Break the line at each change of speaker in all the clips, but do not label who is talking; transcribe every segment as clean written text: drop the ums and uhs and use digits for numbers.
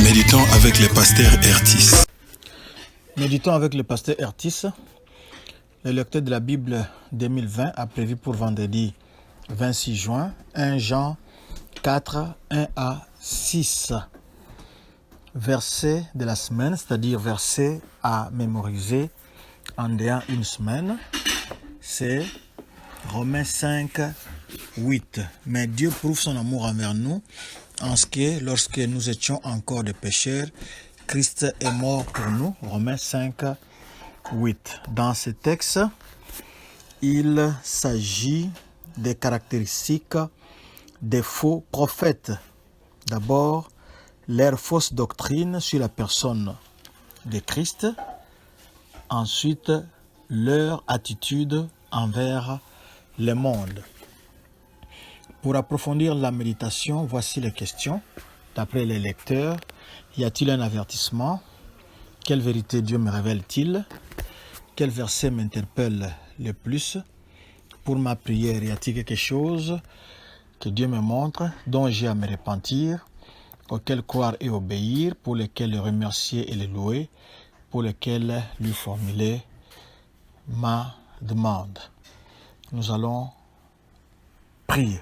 Méditons avec le pasteur Ertis.
Méditons avec le pasteur Ertis. Le lecteur de la Bible 2020 a prévu pour vendredi 26 juin 1 Jean 4, 1 à 6. Verset de la semaine, c'est-à-dire verset à mémoriser en ayant une semaine, c'est Romains 5, 8. Mais Dieu prouve son amour envers nous en ce que lorsque nous étions encore des pécheurs, Christ est mort pour nous. Romains 5, 8. Dans ce texte, il s'agit des caractéristiques des faux prophètes. D'abord, leur fausse doctrine sur la personne de Christ. Ensuite, leur attitude envers le monde. Pour approfondir la méditation, voici les questions. D'après les lecteurs, y a-t-il un avertissement? Quelle vérité Dieu me révèle-t-il? Quel verset m'interpelle le plus? Pour ma prière, y a-t-il quelque chose que Dieu me montre, dont j'ai à me repentir, auquel croire et obéir, pour lequel le remercier et le louer, pour lequel lui formuler ma demande? Nous allons prier.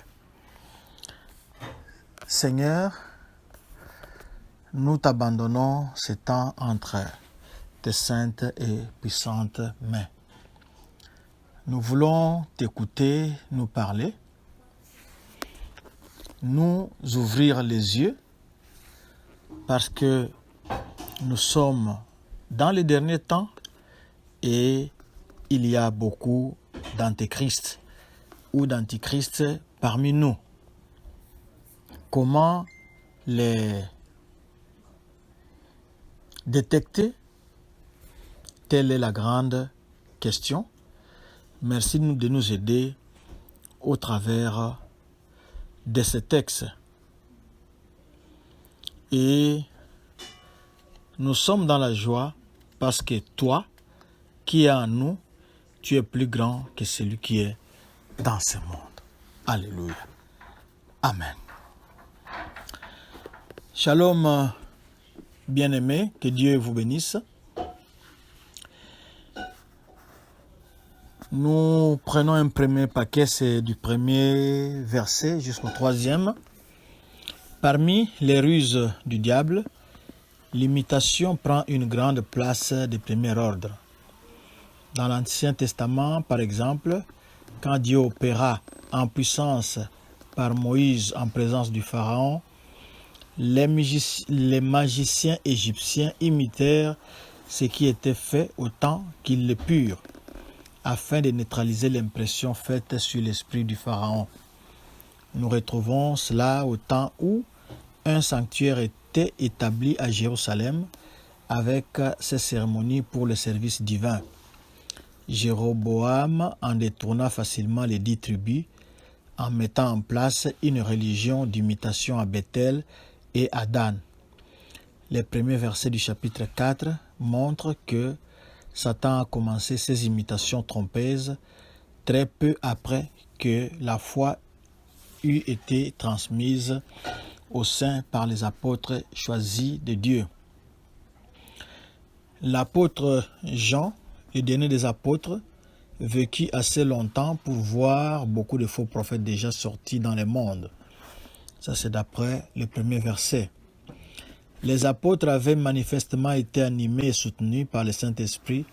Seigneur, nous t'abandonnons ce temps entre tes saintes et puissantes mains. Nous voulons t'écouter, nous parler, nous ouvrir les yeux, parce que nous sommes dans les derniers temps et il y a beaucoup d'antéchrist ou d'antichrist parmi nous. Comment les détecter? Telle est la grande question. Merci de nous aider au travers de ce texte. Et nous sommes dans la joie parce que toi, qui es en nous, tu es plus grand que celui qui est dans ce monde. Alléluia. Amen. Shalom, bien-aimés, que Dieu vous bénisse. Nous prenons un premier paquet, c'est du premier verset jusqu'au troisième. Parmi les ruses du diable, l'imitation prend une grande place de premier ordre. Dans l'Ancien Testament, par exemple, quand Dieu opéra en puissance par Moïse en présence du Pharaon, les magiciens égyptiens imitèrent ce qui était fait autant qu'ils le purent, afin de neutraliser l'impression faite sur l'esprit du Pharaon. Nous retrouvons cela au temps où un sanctuaire était établi à Jérusalem avec ses cérémonies pour le service divin. Jéroboam en détourna facilement les 10 tribus en mettant en place une religion d'imitation à Bethel et à Dan. Les premiers versets du chapitre 4 montrent que Satan a commencé ses imitations trompeuses très peu après que la foi eut été transmise aux saints par les apôtres choisis de Dieu. L'apôtre Jean, le dernier des apôtres, vécut assez longtemps pour voir beaucoup de faux prophètes déjà sortis dans le monde. Ça, c'est d'après le premier verset. Les apôtres avaient manifestement été animés et soutenus par le Saint-Esprit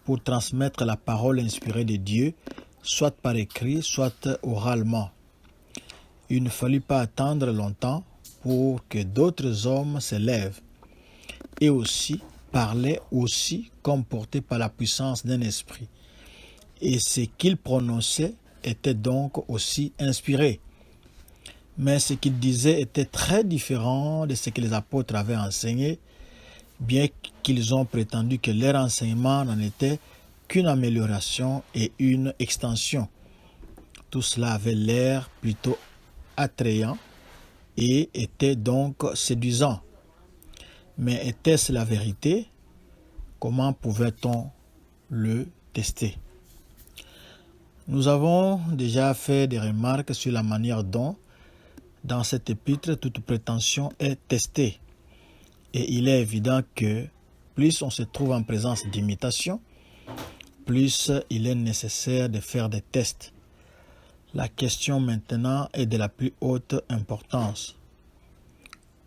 pour transmettre la parole inspirée de Dieu, soit par écrit, soit oralement. Il ne fallut pas attendre longtemps pour que d'autres hommes se lèvent et aussi parlaient aussi comme portés par la puissance d'un esprit. Et ce qu'ils prononçaient était donc aussi inspiré. Mais ce qu'ils disaient était très différent de ce que les apôtres avaient enseigné, bien qu'ils ont prétendu que leur enseignement n'en était qu'une amélioration et une extension. Tout cela avait l'air plutôt attrayant et était donc séduisant. Mais était-ce la vérité? Comment pouvait-on le tester? Nous avons déjà fait des remarques sur la manière dont, dans cet épître, toute prétention est testée. Et il est évident que plus on se trouve en présence d'imitation, plus il est nécessaire de faire des tests. La question maintenant est de la plus haute importance.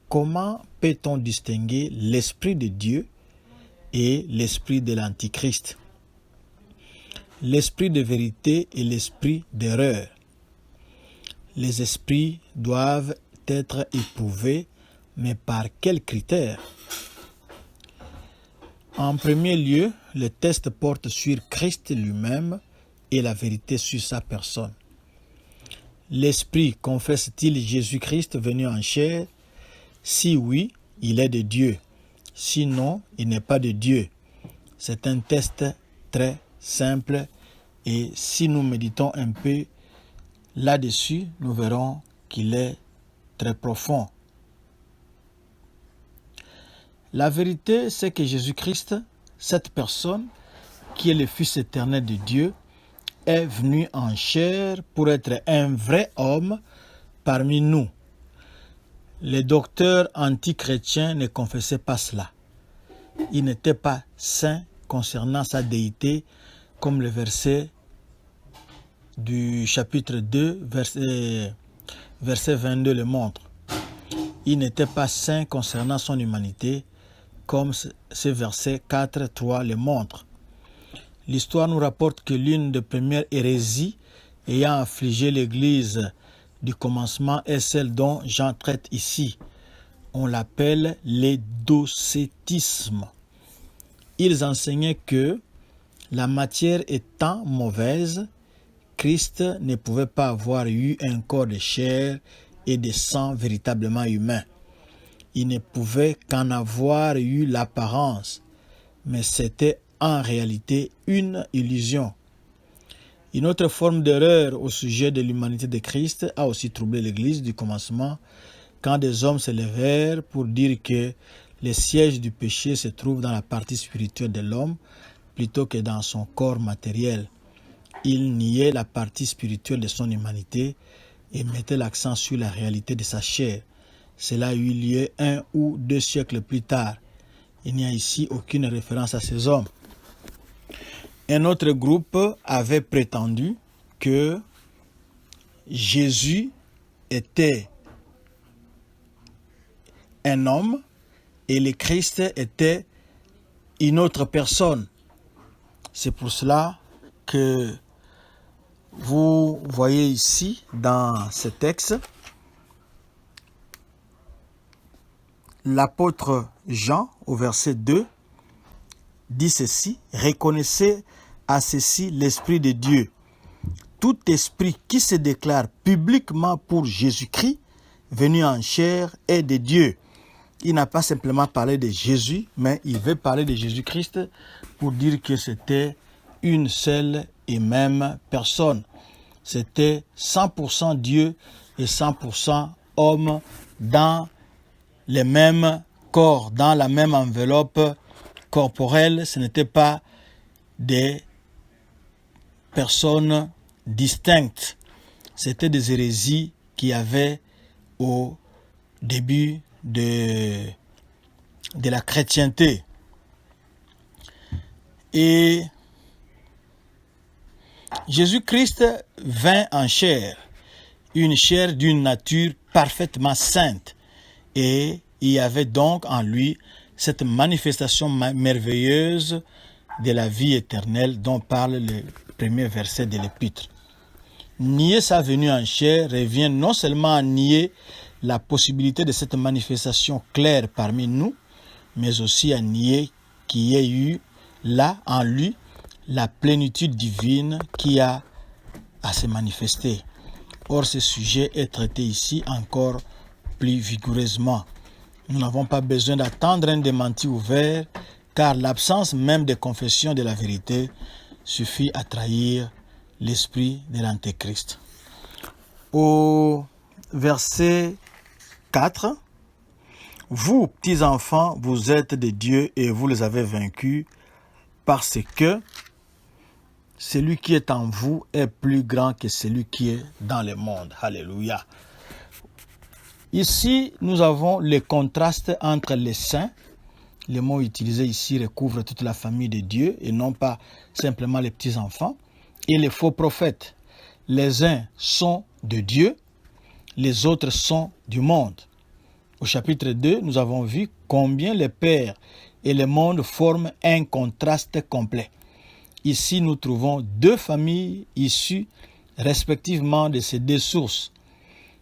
Comment peut-on distinguer l'Esprit de Dieu et l'Esprit de l'Antichrist? L'Esprit de vérité et l'Esprit d'erreur. Les esprits doivent être éprouvés, mais par quels critères? En premier lieu, le test porte sur Christ lui-même et la vérité sur sa personne. L'Esprit confesse-t-il Jésus-Christ venu en chair? Si oui, il est de Dieu. Sinon, il n'est pas de Dieu. C'est un test très simple et si nous méditons un peu là-dessus, nous verrons qu'il est très profond. La vérité, c'est que Jésus-Christ, cette personne qui est le Fils éternel de Dieu, est venu en chair pour être un vrai homme parmi nous. Les docteurs antichrétiens ne confessaient pas cela. Ils n'étaient pas saints concernant sa déité, comme le verset du chapitre 2, verset 22 le montre. Ils n'étaient pas saints concernant son humanité, comme ce verset 4, 3 le montre. L'histoire nous rapporte que l'une des premières hérésies ayant affligé l'Église du commencement est celle dont Jean traite ici. On l'appelle les docétismes. Ils enseignaient que la matière étant mauvaise, Christ ne pouvait pas avoir eu un corps de chair et de sang véritablement humain. Il ne pouvait qu'en avoir eu l'apparence, mais c'était en réalité une illusion. Une autre forme d'erreur au sujet de l'humanité de Christ a aussi troublé l'Église du commencement, quand des hommes se levèrent pour dire que le siège du péché se trouve dans la partie spirituelle de l'homme plutôt que dans son corps matériel. Ils niaient la partie spirituelle de son humanité et mettaient l'accent sur la réalité de sa chair. Cela a eu lieu 1 ou 2 siècles plus tard. Il n'y a ici aucune référence à ces hommes. Un autre groupe avait prétendu que Jésus était un homme et le Christ était une autre personne. C'est pour cela que vous voyez ici dans ce texte l'apôtre Jean au verset 2 dit ceci: reconnaissez à ceci l'Esprit de Dieu. Tout esprit qui se déclare publiquement pour Jésus-Christ, venu en chair, est de Dieu. Il n'a pas simplement parlé de Jésus, mais il veut parler de Jésus-Christ pour dire que c'était une seule et même personne. C'était 100% Dieu et 100% homme dans les mêmes corps, dans la même enveloppe corporelle. Ce n'était pas des personnes distinctes. C'était des hérésies qu'il y avait au début de la chrétienté. Et Jésus-Christ vint en chair, une chair d'une nature parfaitement sainte. Et il y avait donc en lui cette manifestation merveilleuse de la vie éternelle dont parle le premier verset de l'épître. Nier sa venue en chair revient non seulement à nier la possibilité de cette manifestation claire parmi nous, mais aussi à nier qu'il y ait eu là en lui la plénitude divine qui a à se manifester. Or, ce sujet est traité ici encore plus vigoureusement. Nous n'avons pas besoin d'attendre un démenti ouvert, car l'absence même de confession de la vérité suffit à trahir l'esprit de l'Antéchrist. Au verset 4, « Vous, petits enfants, vous êtes de Dieu et vous les avez vaincus, parce que celui qui est en vous est plus grand que celui qui est dans le monde. » Alléluia. Ici, nous avons le contraste entre les saints. Les mots utilisés ici recouvrent toute la famille de Dieu et non pas simplement les petits-enfants. Et les faux prophètes. Les uns sont de Dieu, les autres sont du monde. Au chapitre 2, nous avons vu combien les pères et le monde forment un contraste complet. Ici, nous trouvons deux familles issues respectivement de ces deux sources.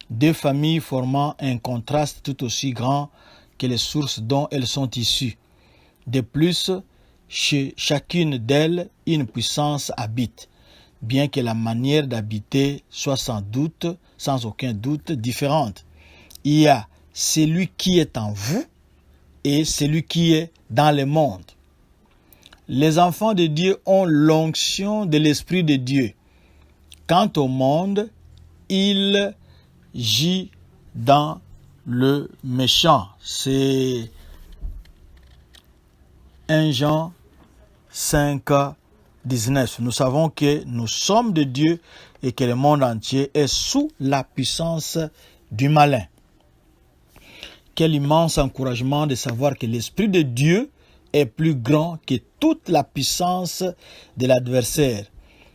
Deux familles formant un contraste tout aussi grand que les sources dont elles sont issues. De plus, chez chacune d'elles, une puissance habite, bien que la manière d'habiter soit sans aucun doute, différente. Il y a celui qui est en vous et celui qui est dans le monde. Les enfants de Dieu ont l'onction de l'Esprit de Dieu. Quant au monde, il gît dans le méchant. C'est 1 Jean 5, 19. Nous savons que nous sommes de Dieu et que le monde entier est sous la puissance du malin. Quel immense encouragement de savoir que l'Esprit de Dieu est plus grand que toute la puissance de l'adversaire.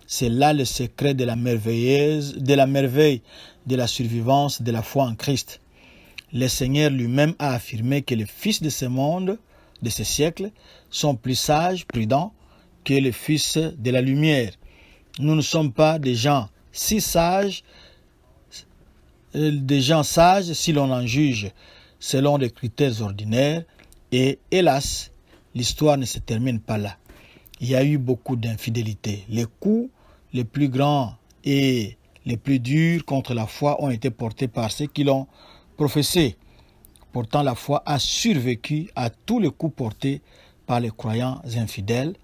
C'est là le secret de la merveille de la survivance de la foi en Christ. Le Seigneur lui-même a affirmé que les fils de ce monde, de ce siècle, sont plus sages, prudents que les fils de la lumière. Nous ne sommes pas des gens si sages, si l'on en juge selon des critères ordinaires, et hélas, l'histoire ne se termine pas là. Il y a eu beaucoup d'infidélités. Les coups les plus grands et les plus durs contre la foi ont été portés par ceux qui l'ont professé. Pourtant, la foi a survécu à tous les coups portés par les croyants infidèles,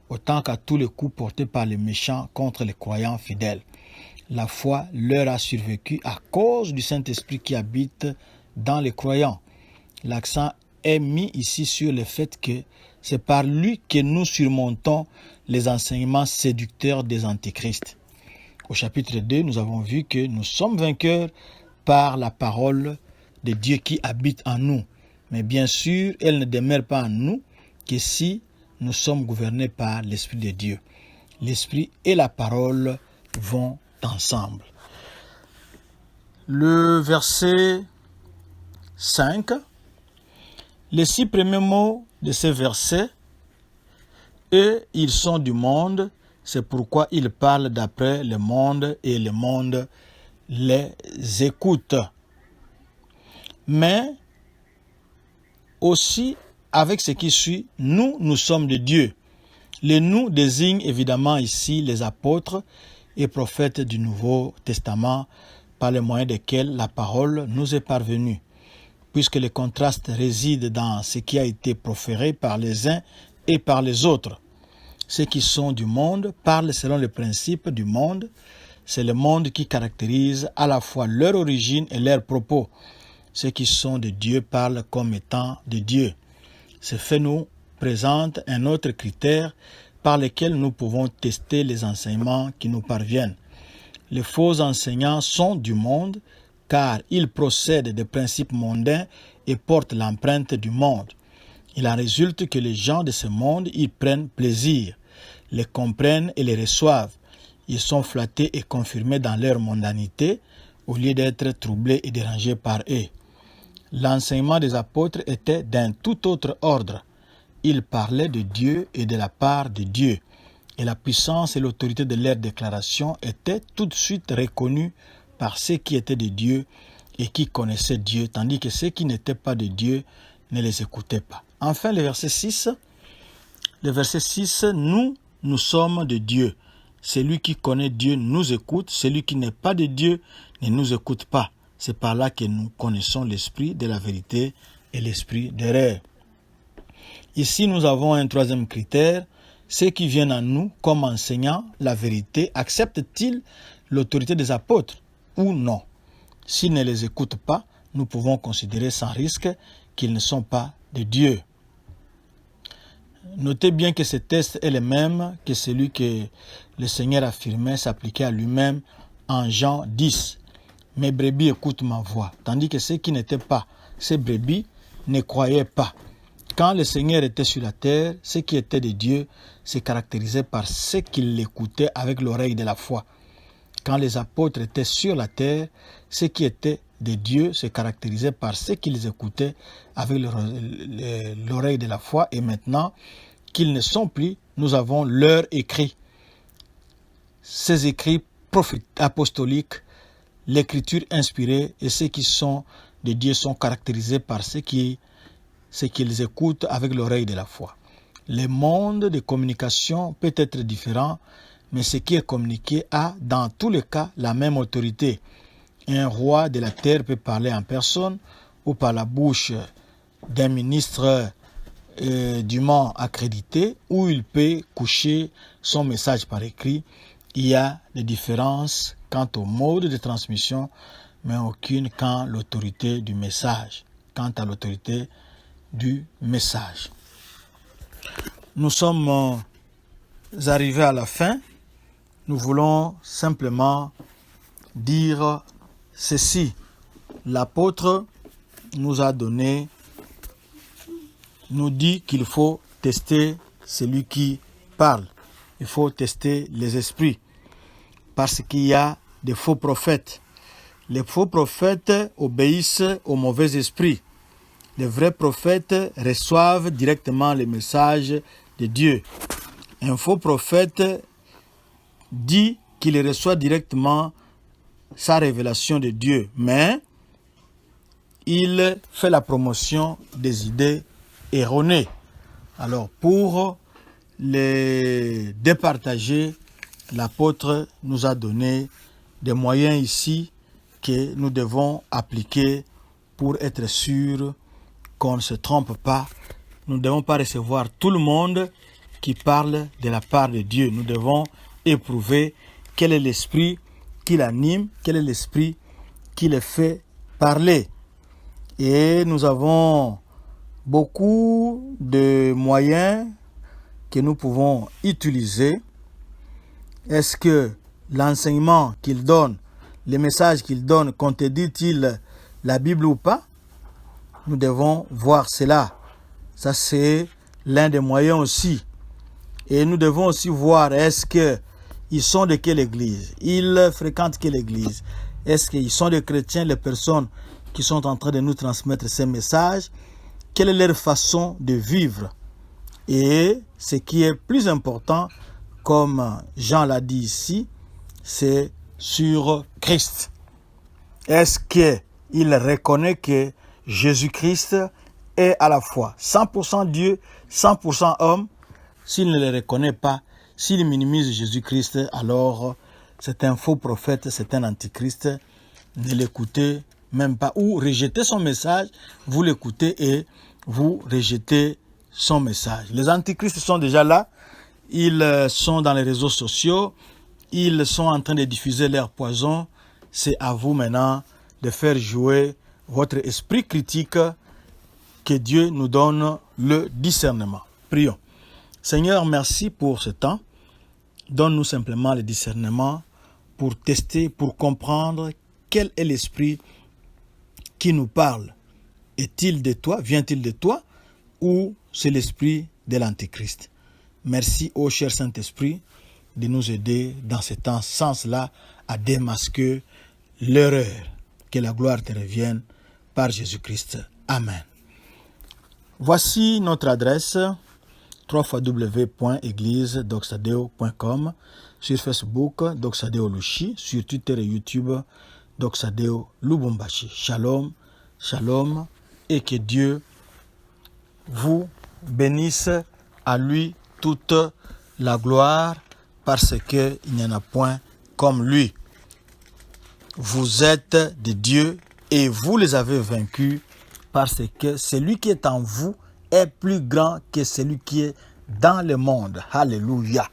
autant qu'à tous les coups portés par les méchants contre les croyants fidèles. La foi leur a survécu à cause du Saint-Esprit qui habite dans les croyants. L'accent est mis ici sur le fait que c'est par lui que nous surmontons les enseignements séducteurs des antichrists. Au chapitre 2, nous avons vu que nous sommes vainqueurs par la parole de Dieu qui habite en nous. Mais bien sûr, elle ne demeure pas en nous que si nous sommes gouvernés par l'Esprit de Dieu. L'Esprit et la parole vont ensemble. Le verset 5, les 6 premiers mots de ce verset, eux, ils sont du monde, c'est pourquoi ils parlent d'après le monde et le monde les écoute. Mais aussi, avec ce qui suit, nous sommes de Dieu. Les nous désigne évidemment ici les apôtres et prophètes du Nouveau Testament par le moyen desquels la parole nous est parvenue, puisque le contraste réside dans ce qui a été proféré par les uns et par les autres. Ceux qui sont du monde parlent selon les principes du monde. C'est le monde qui caractérise à la fois leur origine et leurs propos. Ceux qui sont de Dieu parlent comme étant de Dieu. Ce fait nous présente un autre critère par lequel nous pouvons tester les enseignements qui nous parviennent. Les faux enseignants sont du monde car ils procèdent des principes mondains et portent l'empreinte du monde. Il en résulte que les gens de ce monde y prennent plaisir, les comprennent et les reçoivent. Ils sont flattés et confirmés dans leur mondanité au lieu d'être troublés et dérangés par eux. L'enseignement des apôtres était d'un tout autre ordre. Ils parlaient de Dieu et de la part de Dieu. Et la puissance et l'autorité de leur déclaration étaient tout de suite reconnues par ceux qui étaient de Dieu et qui connaissaient Dieu, tandis que ceux qui n'étaient pas de Dieu ne les écoutaient pas. Enfin, le verset 6, nous sommes de Dieu. Celui qui connaît Dieu nous écoute, celui qui n'est pas de Dieu ne nous écoute pas. C'est par là que nous connaissons l'esprit de la vérité et l'esprit d'erreur. Ici, nous avons un troisième critère. Ceux qui viennent à nous comme enseignant la vérité acceptent-ils l'autorité des apôtres ou non? S'ils ne les écoutent pas, nous pouvons considérer sans risque qu'ils ne sont pas de Dieu. Notez bien que ce test est le même que celui que le Seigneur affirmait s'appliquer à lui-même en Jean 10. mes brebis écoutent ma voix. Tandis que ceux qui n'étaient pas ces brebis ne croyaient pas. Quand le Seigneur était sur la terre, ceux qui étaient de Dieu se caractérisaient par ceux qui l'écoutaient avec l'oreille de la foi. Quand les apôtres étaient sur la terre, ceux qui étaient de Dieu se caractérisaient par ceux qui les écoutaient avec l'oreille de la foi. Et maintenant qu'ils ne sont plus, nous avons leurs écrits. Ces écrits apostoliques, l'écriture inspirée et ceux qui sont de Dieu sont caractérisés par ceux qu'ils écoutent avec l'oreille de la foi. Le monde de communication peut être différent, mais ce qui est communiqué a, dans tous les cas, la même autorité. Un roi de la terre peut parler en personne ou par la bouche d'un ministre dûment accrédité, ou il peut coucher son message par écrit. Il y a des différences quant au mode de transmission, mais aucune quant à l'autorité du message. Nous sommes arrivés à la fin. Nous voulons simplement dire ceci. L'apôtre nous dit qu'il faut tester celui qui parle. Il faut tester les esprits. Parce qu'il y a des faux prophètes. Les faux prophètes obéissent aux mauvais esprits. Les vrais prophètes reçoivent directement les messages de Dieu. Un faux prophète dit qu'il reçoit directement sa révélation de Dieu, mais il fait la promotion des idées erronées. Alors, pour les départager, l'apôtre nous a donné des moyens ici que nous devons appliquer pour être sûrs qu'on ne se trompe pas. Nous ne devons pas recevoir tout le monde qui parle de la part de Dieu. Nous devons éprouver quel est l'esprit qui l'anime, quel est l'esprit qui le fait parler. Et nous avons beaucoup de moyens que nous pouvons utiliser. Est-ce que l'enseignement qu'il donne, les messages qu'il donne, contredit-il la Bible ou pas? Nous devons voir cela. Ça, c'est l'un des moyens aussi. Et nous devons aussi voir, est-ce qu'ils sont de quelle église? Ils fréquentent quelle église? Est-ce qu'ils sont des chrétiens, les personnes qui sont en train de nous transmettre ces messages? Quelle est leur façon de vivre? Et ce qui est plus important, comme Jean l'a dit ici, c'est sur Christ. Est-ce qu'il reconnaît que Jésus-Christ est à la fois 100% Dieu, 100% homme? S'il ne le reconnaît pas, s'il minimise Jésus-Christ, alors c'est un faux prophète, c'est un antichrist. Ne l'écoutez même pas, ou rejetez son message, vous l'écoutez et vous rejetez son message. Les antichrists sont déjà là, ils sont dans les réseaux sociaux, ils sont en train de diffuser leur poison. C'est à vous maintenant de faire jouer votre esprit critique, que Dieu nous donne le discernement. Prions. Seigneur, merci pour ce temps. Donne-nous simplement le discernement pour tester, pour comprendre quel est l'esprit qui nous parle. Est-il de toi? Vient-il de toi? Ou c'est l'esprit de l'Antichrist? Merci, ô cher Saint-Esprit, de nous aider dans ce sens-là à démasquer l'erreur. Que la gloire te revienne par Jésus-Christ. Amen. Voici notre adresse www.église.doxadeo.com, sur Facebook Doxadeo Lushi, sur Twitter et YouTube Doxadeo Lubumbashi. Shalom, shalom, et que Dieu vous bénisse, à lui toute la gloire, parce qu'il n'y en a point comme lui. Vous êtes de Dieu et vous les avez vaincus, parce que celui qui est en vous est plus grand que celui qui est dans le monde. Alléluia.